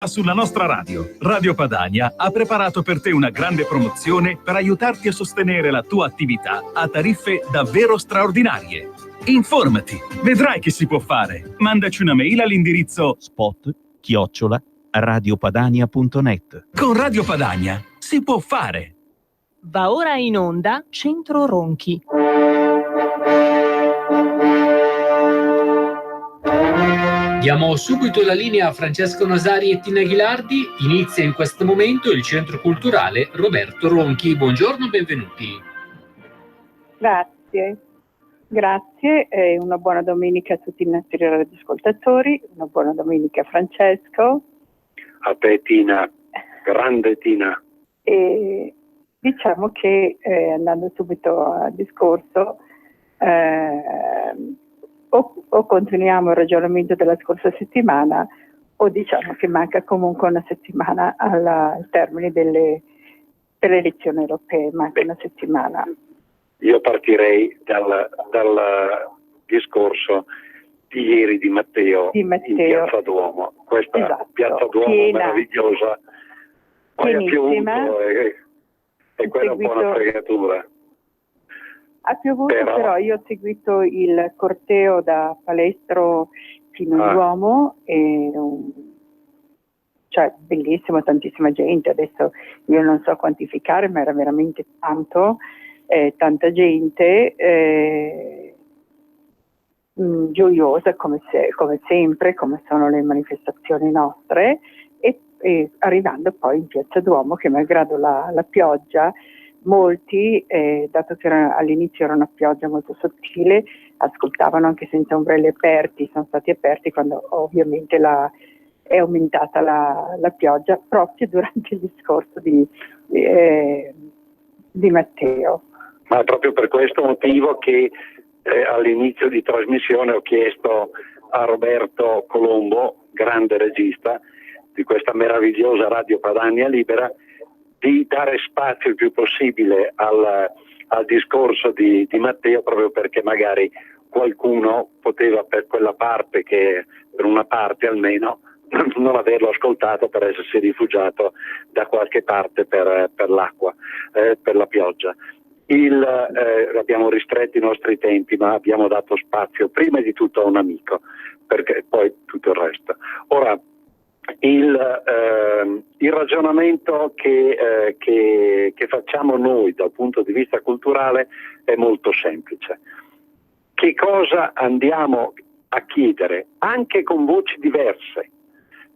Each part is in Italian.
Sulla nostra radio, Radio Padania, ha preparato per te una grande promozione per aiutarti a sostenere la tua attività a tariffe davvero straordinarie. Informati, vedrai che si può fare. Mandaci una mail all'indirizzo spot@radiopadania.net. Con Radio Padania si può fare. Va ora in onda Centro Ronchi. Diamo subito la linea a Francesco Nasari e Tina Ghilardi. Inizia in questo momento il Centro Culturale Roberto Ronchi. Buongiorno, benvenuti. Grazie e una buona domenica a tutti i nostri radioascoltatori. Una buona domenica a Francesco. A te Tina, grande Tina. E diciamo che andando subito al discorso, o continuiamo il ragionamento della scorsa settimana o diciamo che manca comunque una settimana al termine delle elezioni europee, manca una settimana. Io partirei dal discorso di ieri di Matteo in Piazza Duomo, questa Piazza Duomo piena, meravigliosa, poi ha piovuto e quella è un po' una fregatura. Ha piovuto, però io ho seguito il corteo da Palestro fino al Duomo, cioè bellissimo, tantissima gente, adesso io non so quantificare, ma era veramente tanta gente, gioiosa come sempre, come sono le manifestazioni nostre, e arrivando poi in Piazza Duomo che malgrado la pioggia, molti, dato che all'inizio era una pioggia molto sottile, ascoltavano anche senza ombrelli aperti, sono stati aperti quando ovviamente è aumentata la pioggia proprio durante il discorso di Matteo. Ma è proprio per questo motivo che all'inizio di trasmissione ho chiesto a Roberto Colombo, grande regista di questa meravigliosa Radio Padania Libera, di dare spazio il più possibile al discorso di Matteo, proprio perché magari qualcuno poteva per quella parte, che per una parte almeno, non averlo ascoltato per essersi rifugiato da qualche parte per l'acqua, per la pioggia. Abbiamo ristretto i nostri tempi, ma abbiamo dato spazio prima di tutto a un amico, perché poi tutto il resto. Ora, il ragionamento che facciamo noi dal punto di vista culturale è molto semplice. Che cosa andiamo a chiedere, anche con voci diverse,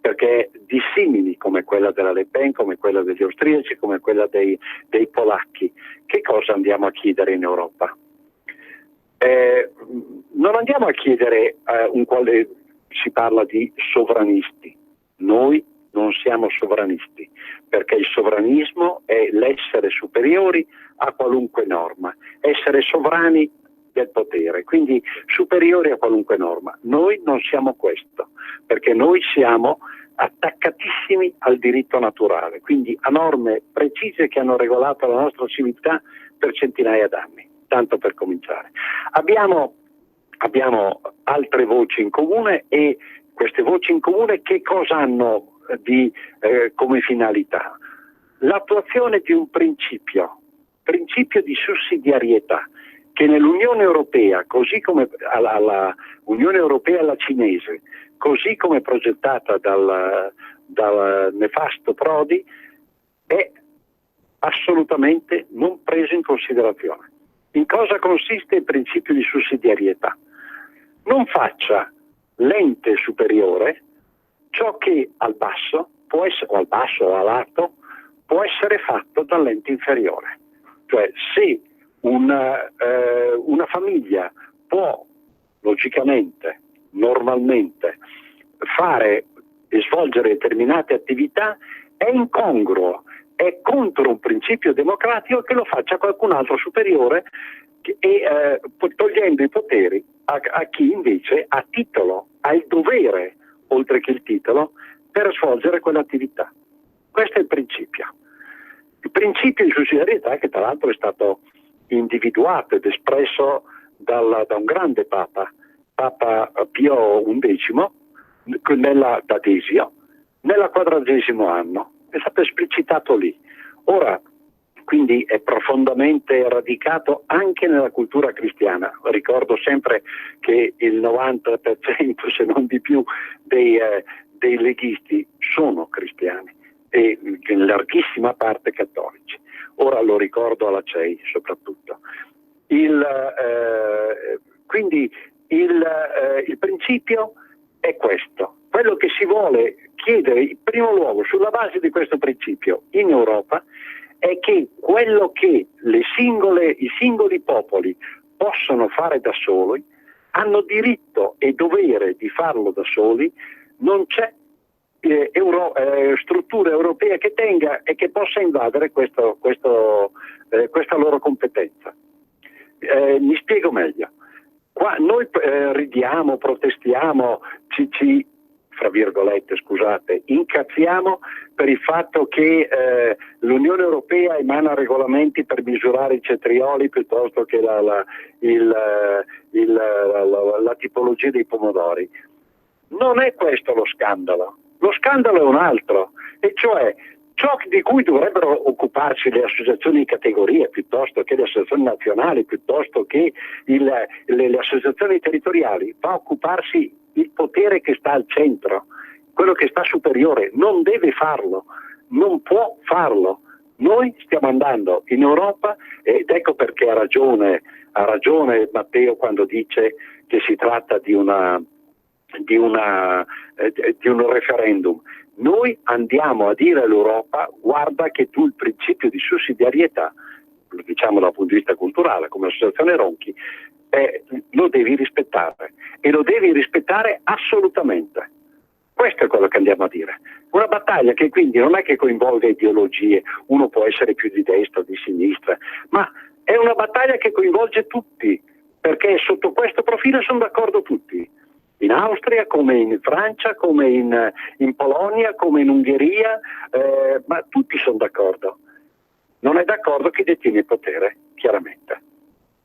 perché dissimili, come quella della Le Pen, come quella degli austriaci, come quella dei polacchi, che cosa andiamo a chiedere in Europa? Non andiamo a chiedere si parla di sovranisti. Noi non siamo sovranisti, perché il sovranismo è l'essere superiori a qualunque norma, essere sovrani del potere, quindi superiori a qualunque norma. Noi non siamo questo, perché noi siamo attaccatissimi al diritto naturale, quindi a norme precise che hanno regolato la nostra civiltà per centinaia d'anni, tanto per cominciare. Abbiamo altre voci in comune, e queste voci in comune che cosa hanno come finalità? L'attuazione di un principio di sussidiarietà, che nell'Unione Europea, così come alla Unione Europea alla cinese, così come progettata dal nefasto Prodi, è assolutamente non preso in considerazione. In cosa consiste il principio di sussidiarietà? Non faccia l'ente superiore ciò che al basso può essere, o al basso o all'alto, può essere fatto dall'ente inferiore. Cioè, se una famiglia può logicamente, normalmente fare e svolgere determinate attività, è incongruo, è contro un principio democratico che lo faccia qualcun altro superiore, e togliendo i poteri a chi invece ha titolo, ha il dovere, oltre che il titolo, per svolgere quell'attività. Questo è il principio. Il principio di sussidiarietà, che tra l'altro è stato individuato ed espresso da un grande Papa Pio XI, da Desio, nel 40° anno, è stato esplicitato lì. Ora, quindi è profondamente radicato anche nella cultura cristiana. Ricordo sempre che il 90%, se non di più, dei leghisti sono cristiani e in larghissima parte cattolici. Ora lo ricordo alla CEI soprattutto. Quindi il principio è questo. Quello che si vuole chiedere in primo luogo sulla base di questo principio in Europa è che quello che i singoli popoli possono fare da soli hanno diritto e dovere di farlo da soli, non c'è struttura europea che tenga e che possa invadere questa loro competenza. Mi spiego meglio. Qua noi ridiamo, protestiamo, ci fra virgolette, scusate, incazziamo per il fatto che l'Unione Europea emana regolamenti per misurare i cetrioli piuttosto che la tipologia dei pomodori. Non è questo lo scandalo. Lo scandalo è un altro, e cioè ciò di cui dovrebbero occuparsi le associazioni di categorie, piuttosto che le associazioni nazionali, piuttosto che le associazioni territoriali, va a occuparsi il potere che sta al centro, quello che sta superiore. Non deve farlo, non può farlo. Noi stiamo andando in Europa, ed ecco perché ha ragione Matteo quando dice che si tratta di un referendum. Noi andiamo a dire all'Europa: guarda che tu il principio di sussidiarietà, lo diciamo dal punto di vista culturale come associazione Ronchi, lo devi rispettare, e lo devi rispettare assolutamente. Questo è quello che andiamo a dire. Una battaglia che quindi non è che coinvolga ideologie, uno può essere più di destra o di sinistra, ma è una battaglia che coinvolge tutti, perché sotto questo profilo sono d'accordo tutti. In Austria, come in Francia, come in Polonia, come in Ungheria, ma tutti sono d'accordo. Non è d'accordo chi detiene il potere, chiaramente.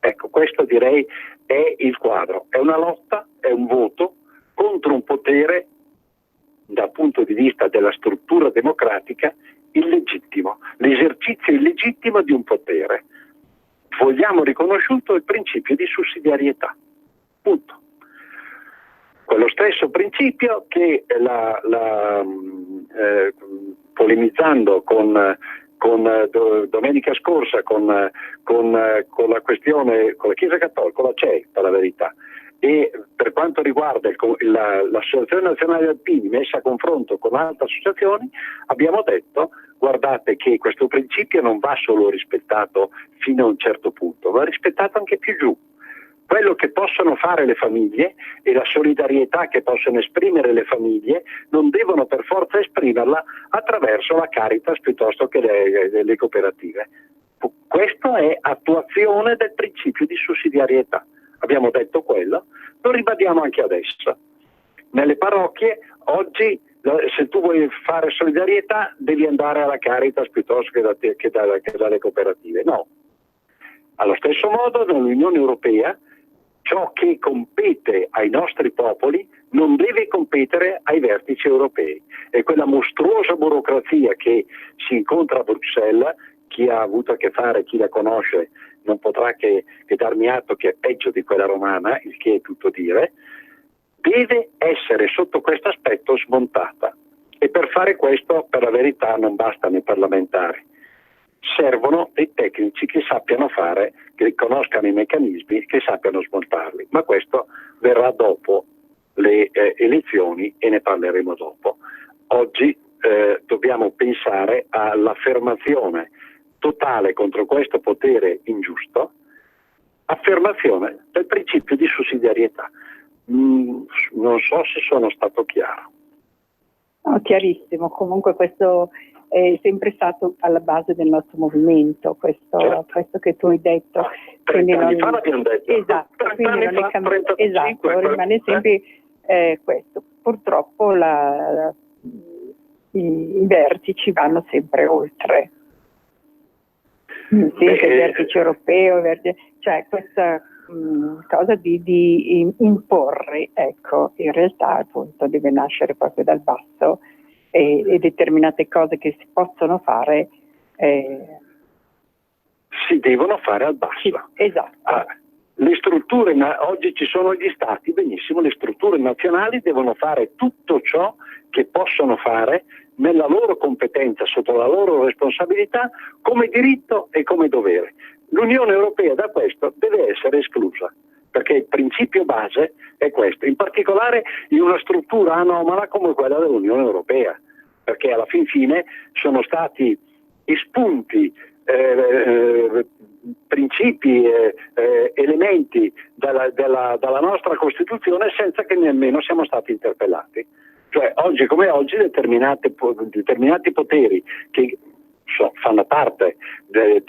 Ecco, questo direi è il quadro. È una lotta, è un voto contro un potere, dal punto di vista della struttura democratica, illegittimo. L'esercizio illegittimo di un potere. Vogliamo riconosciuto il principio di sussidiarietà. Punto. Quello stesso principio che polemizzando con domenica scorsa con la questione, con la Chiesa Cattolica, con la CEI per la verità, e per quanto riguarda l'Associazione Nazionale Alpini messa a confronto con altre associazioni, abbiamo detto: guardate che questo principio non va solo rispettato fino a un certo punto, va rispettato anche più giù. Quello che possono fare le famiglie e la solidarietà che possono esprimere le famiglie non devono per forza esprimerla attraverso la Caritas piuttosto che le cooperative. Questo è attuazione del principio di sussidiarietà. Abbiamo detto quello, lo ribadiamo anche adesso. Nelle parrocchie oggi, se tu vuoi fare solidarietà, devi andare alla Caritas piuttosto che dalle cooperative. No. Allo stesso modo, nell'Unione Europea, ciò che compete ai nostri popoli non deve competere ai vertici europei. E quella mostruosa burocrazia che si incontra a Bruxelles, chi ha avuto a che fare, chi la conosce, non potrà che darmi atto che è peggio di quella romana, il che è tutto dire, deve essere sotto questo aspetto smontata. E per fare questo, per la verità, non bastano i parlamentari. Servono dei tecnici che sappiano fare, che conoscano i meccanismi, che sappiano smontarli. Ma questo verrà dopo le elezioni e ne parleremo dopo. Oggi dobbiamo pensare all'affermazione totale contro questo potere ingiusto, affermazione del principio di sussidiarietà. Non so se sono stato chiaro. No, chiarissimo. Comunque questo è sempre stato alla base del nostro movimento, questo che tu hai detto. 30 anni fa l'abbiamo detto. Esatto, quindi non è cambiato. Esatto, rimane sempre questo. Purtroppo i vertici vanno sempre oltre. Sì, il vertice europeo, cioè questa cosa di imporre, ecco, in realtà appunto deve nascere proprio dal basso. e determinate cose che si possono fare si devono fare al basso. Sì, esatto. Le strutture, oggi ci sono gli stati, benissimo, le strutture nazionali devono fare tutto ciò che possono fare nella loro competenza, sotto la loro responsabilità, come diritto e come dovere. L'Unione Europea da questo deve essere esclusa, perché il principio base è questo, in particolare in una struttura anomala come quella dell'Unione Europea, perché alla fin fine sono stati espunti principi, elementi dalla nostra Costituzione senza che nemmeno siamo stati interpellati. Cioè oggi come oggi determinati poteri che fanno parte dei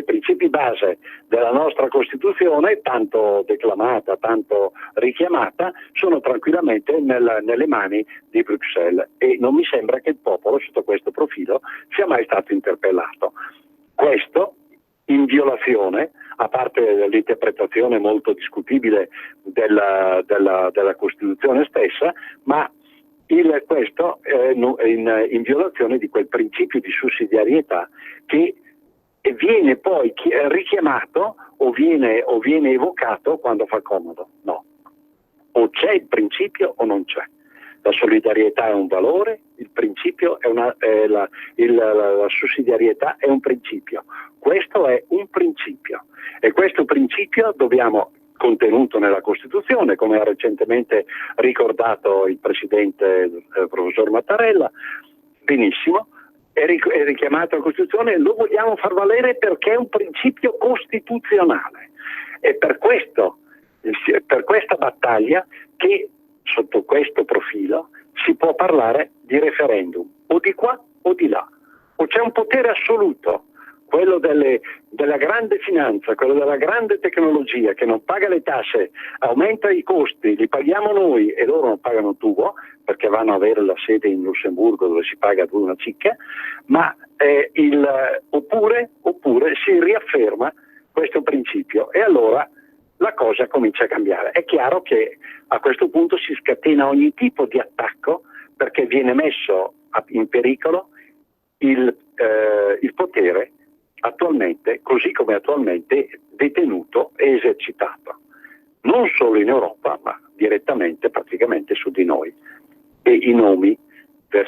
principi base della nostra Costituzione, tanto declamata, tanto richiamata, sono tranquillamente nelle mani di Bruxelles, e non mi sembra che il popolo sotto questo profilo sia mai stato interpellato. Questo in violazione, a parte l'interpretazione molto discutibile della Costituzione stessa, ma questo in violazione di quel principio di sussidiarietà che viene poi richiamato o viene evocato quando fa comodo. No, o c'è il principio o non c'è. La solidarietà è un valore, il principio la sussidiarietà è un principio. Questo è un principio, e questo principio contenuto nella Costituzione, come ha recentemente ricordato il Presidente professor Mattarella, benissimo, è richiamato alla Costituzione, lo vogliamo far valere perché è un principio costituzionale. E per questa battaglia che sotto questo profilo si può parlare di referendum, o di qua o di là, o c'è un potere assoluto, quello della grande finanza, quello della grande tecnologia che non paga le tasse, aumenta i costi, li paghiamo noi e loro non pagano tubo, perché vanno a avere la sede in Lussemburgo dove si paga una cicca, ma oppure si riafferma questo principio, e allora la cosa comincia a cambiare. È chiaro che a questo punto si scatena ogni tipo di attacco, perché viene messo in pericolo il potere attualmente, così come attualmente detenuto e esercitato, non solo in Europa, ma direttamente praticamente su di noi. E i nomi che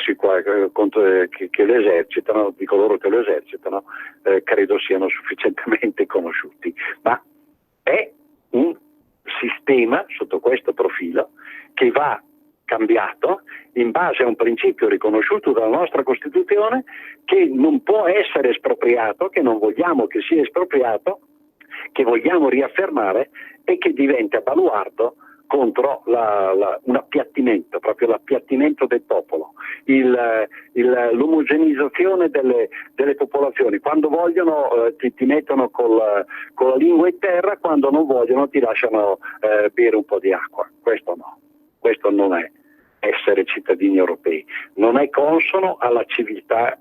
lo esercitano, di coloro che lo esercitano, credo siano sufficientemente conosciuti. Ma è un sistema sotto questo profilo che va cambiato in base a un principio riconosciuto dalla nostra Costituzione, che non può essere espropriato, che non vogliamo che sia espropriato, che vogliamo riaffermare, e che diventa baluardo contro un appiattimento, proprio l'appiattimento del popolo, l'omogenizzazione delle popolazioni. Quando vogliono ti mettono con la lingua in terra, quando non vogliono ti lasciano bere un po' di acqua. Questo no, questo non è essere cittadini europei, non è consono alla civiltà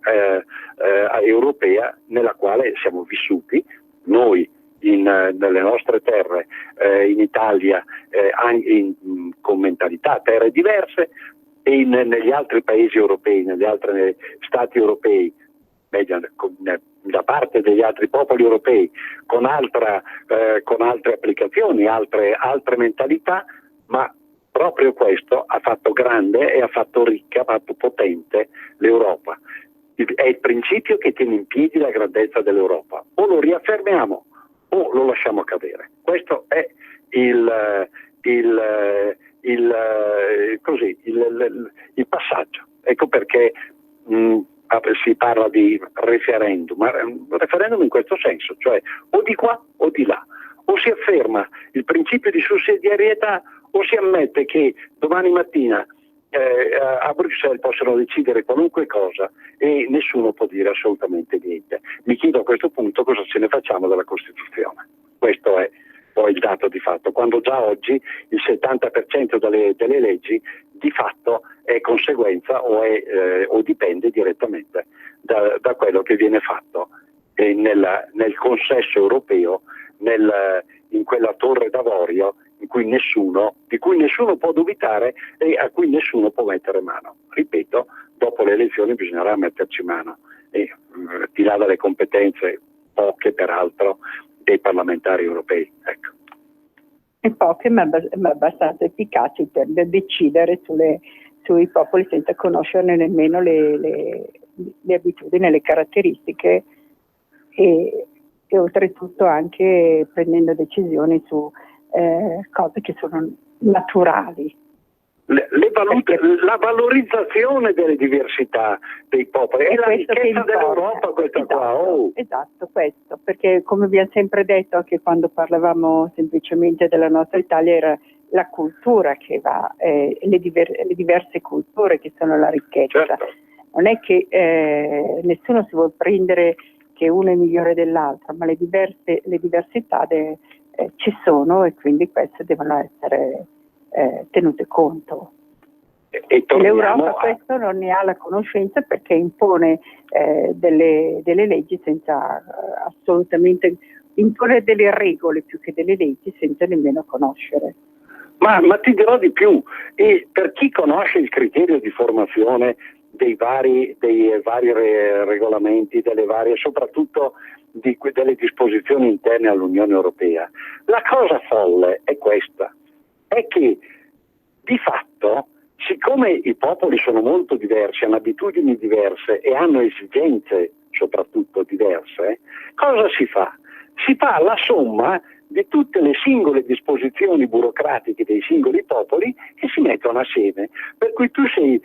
europea nella quale siamo vissuti noi nelle nostre terre, in Italia, con mentalità, terre diverse, e negli altri paesi europei, negli altri stati europei, da parte degli altri popoli europei, con altre applicazioni, altre mentalità, ma proprio questo ha fatto grande e ha fatto ricca, ha fatto potente l'Europa. È il principio che tiene in piedi la grandezza dell'Europa. O lo riaffermiamo o lo lasciamo cadere. Questo è il passaggio. Ecco perché si parla di referendum, ma referendum in questo senso, cioè o di qua o di là. O si afferma il principio di sussidiarietà, o si ammette che domani mattina a Bruxelles possono decidere qualunque cosa e nessuno può dire assolutamente niente. Mi chiedo a questo punto cosa ce ne facciamo della Costituzione. Questo è poi il dato di fatto, quando già oggi il 70% delle leggi di fatto è conseguenza o dipende direttamente da quello che viene fatto nel consesso europeo, in quella torre d'avorio di cui nessuno può dubitare e a cui nessuno può mettere mano. Ripeto, dopo dopo le elezioni bisognerà metterci mano, e di là dalle competenze, poche peraltro, dei parlamentari europei. Ecco. E poche ma abbastanza efficaci per decidere sui popoli senza conoscerne nemmeno le abitudini, le caratteristiche e oltretutto anche prendendo decisioni su cose che sono naturali. La valorizzazione delle diversità dei popoli è la ricchezza dell'Europa, questa qua. Esatto, questo, perché come abbiamo sempre detto anche quando parlavamo semplicemente della nostra Italia, era la cultura che va, le diverse culture che sono la ricchezza. Certo. Non è che nessuno si vuole prendere che uno è migliore dell'altro, ma le diversità ci sono e quindi queste devono essere tenute conto. E l'Europa questo non ne ha la conoscenza perché impone delle leggi senza assolutamente imporre delle regole più che delle leggi senza nemmeno conoscere. Ma ti dirò di più, e per chi conosce il criterio di formazione dei vari regolamenti, delle varie, soprattutto delle disposizioni interne all'Unione Europea, la cosa folle è questa, è che di fatto, siccome i popoli sono molto diversi, hanno abitudini diverse e hanno esigenze soprattutto diverse, cosa si fa? Si fa la somma di tutte le singole disposizioni burocratiche dei singoli popoli che si mettono assieme, per cui tu sei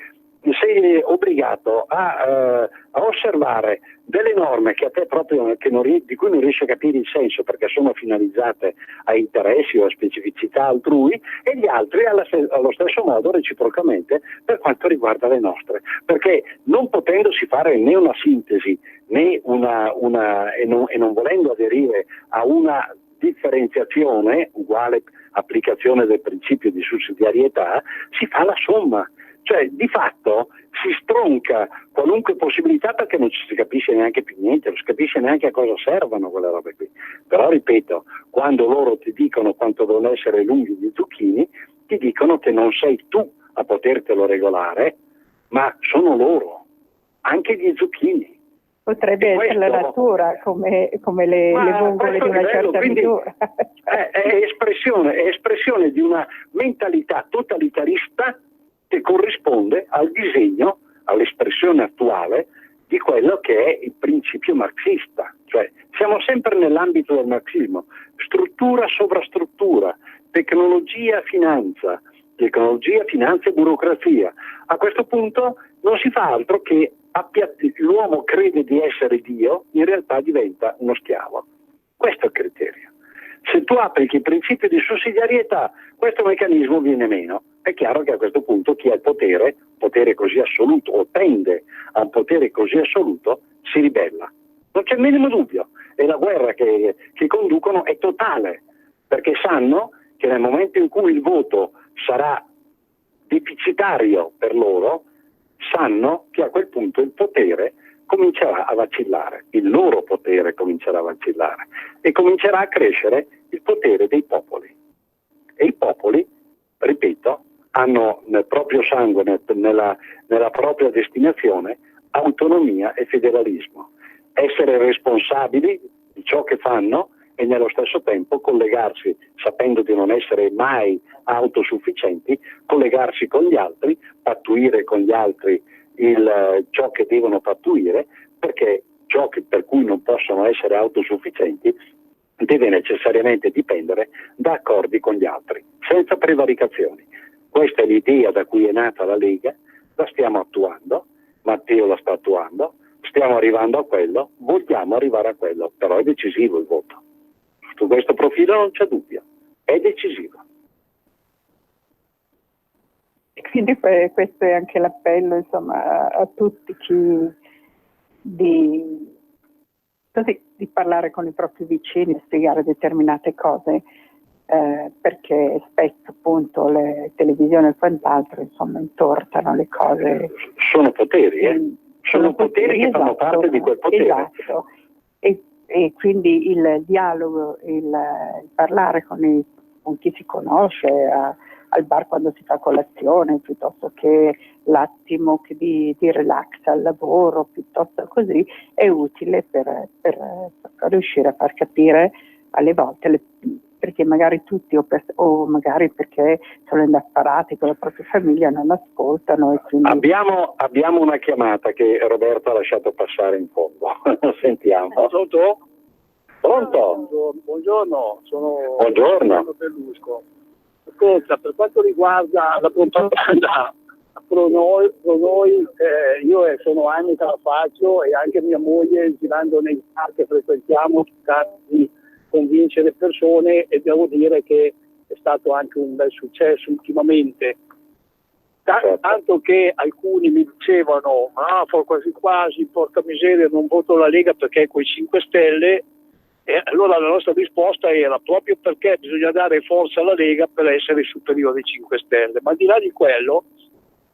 obbligato a osservare delle norme che a te proprio di cui non riesci a capire il senso perché sono finalizzate a interessi o a specificità altrui, e gli altri allo stesso modo reciprocamente per quanto riguarda le nostre, perché non potendosi fare né una sintesi né e non volendo aderire a una differenziazione uguale applicazione del principio di sussidiarietà, si fa la somma. Cioè, di fatto si stronca qualunque possibilità perché non ci si capisce neanche più niente, non si capisce neanche a cosa servono quelle robe qui. Però, ripeto, quando loro ti dicono quanto devono essere lunghi gli zucchini, ti dicono che non sei tu a potertelo regolare, ma sono loro, anche gli zucchini. Potrebbe essere la natura, come le vongole di una certa misura. È espressione di una mentalità totalitarista che corrisponde al disegno, all'espressione attuale di quello che è il principio marxista. Cioè, siamo sempre nell'ambito del marxismo: struttura, sovrastruttura, tecnologia, finanza e burocrazia. A questo punto non si fa altro che l'uomo crede di essere Dio, in realtà diventa uno schiavo. Questo è il criterio. Se tu applichi il principio di sussidiarietà, questo meccanismo viene meno. È chiaro che a questo punto chi ha il potere così assoluto, o tende a un potere così assoluto, si ribella. Non c'è il minimo dubbio. E la guerra che conducono è totale, perché sanno che nel momento in cui il voto sarà deficitario per loro, sanno che a quel punto il potere comincerà a vacillare, il loro potere comincerà a vacillare e comincerà a crescere il potere dei popoli. E i popoli, ripeto, hanno nel proprio sangue, nella propria destinazione, autonomia e federalismo. Essere responsabili di ciò che fanno e nello stesso tempo collegarsi, sapendo di non essere mai autosufficienti, collegarsi con gli altri, pattuire con gli altri ciò che devono pattuire, perché ciò per cui non possono essere autosufficienti deve necessariamente dipendere da accordi con gli altri, senza prevaricazioni. Questa è l'idea da cui è nata la Lega, la stiamo attuando, Matteo la sta attuando, stiamo arrivando a quello, vogliamo arrivare a quello, però è decisivo il voto. Su questo profilo non c'è dubbio, è decisivo. Quindi questo è anche l'appello, insomma, a tutti di parlare con i propri vicini, spiegare determinate cose, perché spesso appunto le televisioni e quant'altro, insomma, intortano le cose. Sono poteri, sono poteri che fanno parte di quel potere. Esatto. E quindi il dialogo, il parlare con chi si conosce, a al bar quando si fa colazione, piuttosto che l'attimo di relax al lavoro, piuttosto così, è utile per riuscire a far capire alle volte, perché magari tutti o magari perché sono indaffarati con la propria famiglia non ascoltano. E quindi... abbiamo una chiamata che Roberto ha lasciato passare in fondo. Sentiamo. Pronto? Pronto? Buongiorno, sono Buongiorno. Berlusco. Ascolta, per quanto riguarda la propaganda pro noi, io sono anni che la faccio, e anche mia moglie, girando nei bar che frequentiamo, cercando di convincere persone, e devo dire che è stato anche un bel successo ultimamente. Tanto che alcuni mi dicevano: quasi quasi, porca miseria, non voto la Lega perché è coi 5 Stelle. E allora la nostra risposta era proprio perché bisogna dare forza alla Lega per essere superiore ai 5 Stelle. Ma al di là di quello,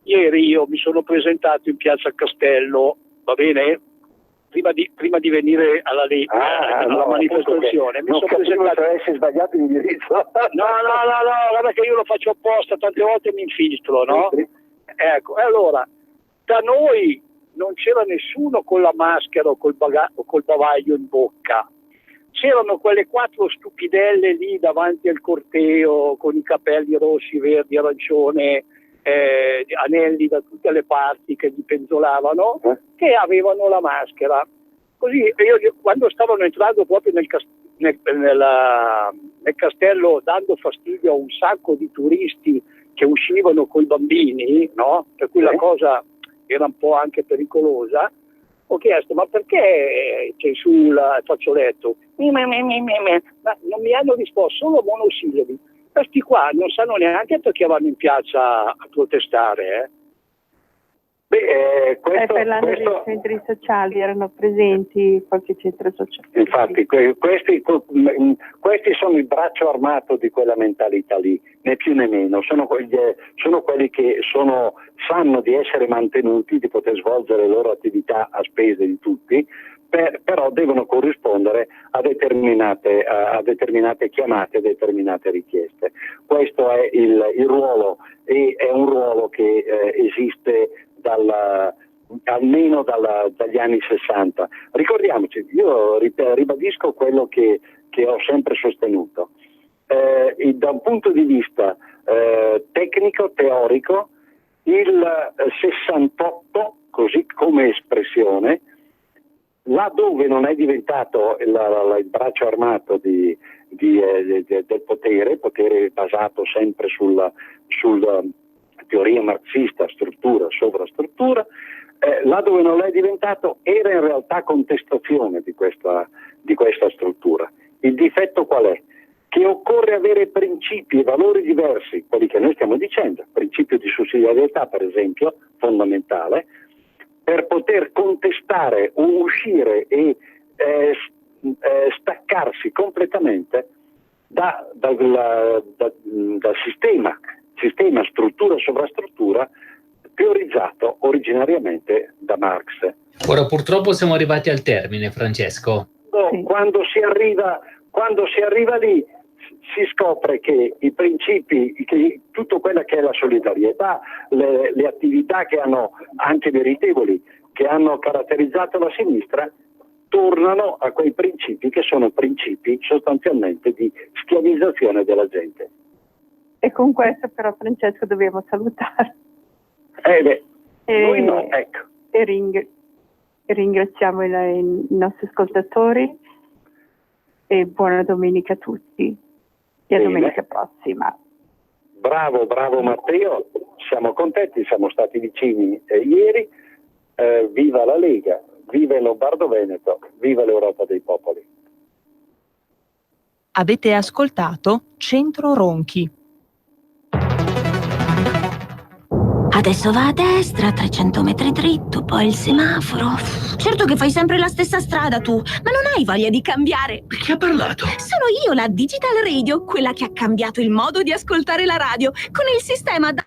ieri io mi sono presentato in Piazza Castello, va bene? Prima di venire alla manifestazione. Mi sono presentato. Se avessi sbagliato l'indirizzo. No, guarda che io lo faccio apposta, tante volte mi infiltro, no? Ecco, e allora, da noi non c'era nessuno con la maschera o col bavaglio in bocca. C'erano quelle 4 stupidelle lì davanti al corteo con i capelli rossi, verdi, arancione, anelli da tutte le parti che gli penzolavano, che avevano la maschera. Così io, quando stavano entrando proprio nel castello, dando fastidio a un sacco di turisti che uscivano coi bambini, no? Per cui la cosa era un po' anche pericolosa. Ho chiesto: ma perché c'è su il fazzoletto? Ma non mi hanno risposto, solo monosillabi. Questi qua non sanno neanche perché vanno in piazza a protestare. Parlando dei centri sociali, erano presenti qualche centro sociale. Infatti questi sono il braccio armato di quella mentalità lì, né più né meno. Sono quelli che sanno di essere mantenuti, di poter svolgere le loro attività a spese di tutti, però devono corrispondere a determinate chiamate, a determinate richieste. Questo è il ruolo, e è un ruolo che esiste almeno dagli anni 60. Ricordiamoci, io ribadisco quello che ho sempre sostenuto. Da un punto di vista tecnico, teorico, il 68, così come espressione, laddove non è diventato il braccio armato del potere basato sempre sulla teoria marxista, struttura, sovrastruttura, là dove non l'è diventato era in realtà contestazione di questa struttura. Il difetto qual è? Che occorre avere principi e valori diversi, quelli che noi stiamo dicendo, principio di sussidiarietà per esempio, fondamentale, per poter contestare o uscire e staccarsi completamente dal sistema, struttura, sovrastruttura, teorizzato originariamente da Marx. Ora purtroppo siamo arrivati al termine, Francesco. Sì. Quando si arriva lì si scopre che i principi, che tutto quello che è la solidarietà, le attività che hanno anche meritevoli, che hanno caratterizzato la sinistra, tornano a quei principi che sono principi sostanzialmente di schiavizzazione della gente. E con questo però, Francesco, dobbiamo salutare. Noi no, ecco. E ringraziamo i nostri ascoltatori, e buona domenica a tutti, e a domenica prossima. Bravo Matteo, siamo contenti, siamo stati vicini ieri. Viva la Lega, viva il Lombardo Veneto, viva l'Europa dei popoli. Avete ascoltato Centro Ronchi. Adesso va a destra, 300 metri dritto, poi il semaforo. Certo che fai sempre la stessa strada tu, ma non hai voglia di cambiare. Chi ha parlato? Sono io, la Digital Radio, quella che ha cambiato il modo di ascoltare la radio, con il sistema da